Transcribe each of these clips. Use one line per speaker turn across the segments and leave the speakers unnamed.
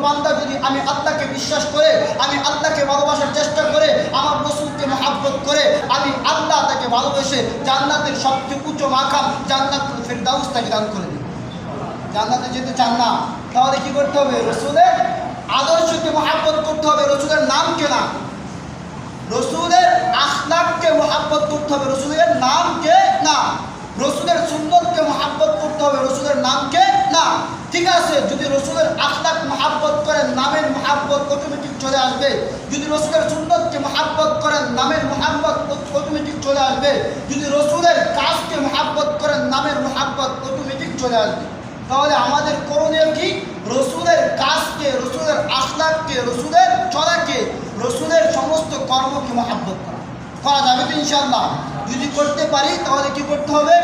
বান্দা যদি আমি আল্লাহকে বিশ্বাস করে, আমি আল্লাহকে ভালোবাসার চেষ্টা করে, আমার রাসূলকে মহব্বত করে, আমি আল্লাহ তাকে ভালোবেসে জান্নাতের সবচেয়ে উচ্চ মাকাম জান্নাতুল ফিরদাউস তাকে দান করে দিই। জান্নাতে যেতে চান না, তাহলে কি করতে হবে? রাসূলের আদর্শকে মহব্বত করতে হবে, রাসূলের নামকে না, রাসূলের আখলাককে মহব্বত করতে হবে, রাসূলের নামকে না, রাসূলের সুন্নতকে মহব্বত করতে হবে, রাসূলের নামকে না। ঠিক আছে, যদি রাসূলের আখলাক মহব্বত করেন, নামের মহব্বত অটোমেটিক চলে আসবে। যদি রাসূলের সুন্নতকে মহব্বত করেন, নামের মহব্বত অটোমেটিক চলে আসবে। যদি রাসূলের কাজকে মহব্বত করেন, নামের মহব্বত অটোমেটিক চলে আসবে। তাহলে আমাদের করণীয় কি? রাসূলের কাজকে, রাসূলের আখলাককে, রাসূলের চলাকে, রাসূলের সমস্ত কর্মকে মহব্বত করা যাবে তো ইনশাআল্লাহ? যদি করতে পারি তাহলে কি করতে হবে?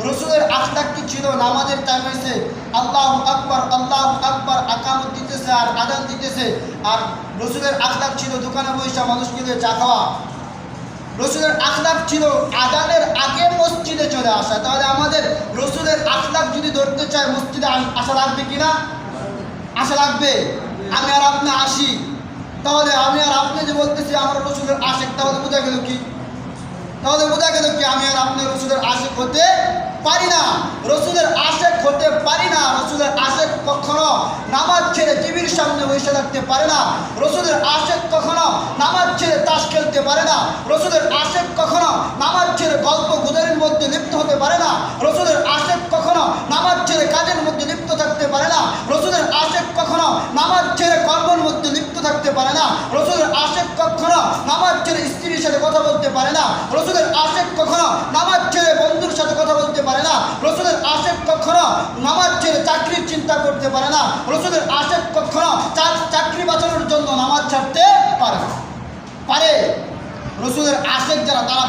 রাসূলের আখলাক কি ছিল? নামাজের টাইম হয়েছে, আল্লাহু আকবার আল্লাহু আকবার আকামত দিতেছে আর আযান দিতেছে, আর রাসূলের আখলাক ছিল দোকানে বসে মানুষকে দিয়ে চা খাওয়া। রাসূলের আখলাক ছিল আযানের আগে মসজিদে চলে আসা। তাহলে আমাদের রাসূলের আখলাক যদি ধরতে চাই, মসজিদে আসা লাগবে কিনা? আসা লাগবে। আমি আর আপনি আসি, তাহলে আমি আর আপনি যে বলতেছি আমরা রাসূলের আশিক, তাহলে বোঝা গেল কি? তাহলে বোঝা গেল কি আমি আর আপনি রাসূলের আশিক হতে পারি না, রাসূলের আশিক হতে পারি না। রাসূলের আশিক কখনো নামাজ ছেড়ে টিভির সামনে বসে থাকতে পারে না, রাসূলের আশিক কখনো নামাজ ছেড়ে তাস খেলতে পারে না, রাসূলের আশিক কখনো নামাজ ছেড়ে গল্প গুজবের মধ্যে লিপ্ত হতে পারে না, রাসূলের আশিক কখনো নামাজ ছেড়ে কাজের মধ্যে লিপ্ত থাকতে পারে না, রাসূলের আশিক কখনো নামাজ ছেড়ে কর্মের মধ্যে লিপ্ত থাকতে পারে না, রাসূলের আশিক কখনো নামাজ ছেড়ে স্ত্রীর সাথে কথা বলতে পারে না, রাসূলের আশিক কখনো নামাজ ছেড়ে বন্ধুর সাথে কথা বলতে পারে না, রাসূলের আশিক কখনো নামাজ ছেড়ে চাকরির চিন্তা করতে পারে না, রাসূলের আশিক কখনো চাকরি বাঁচানোর জন্য নামাজ ছাড়তে পারে। রাসূলের আশিক যারা তারা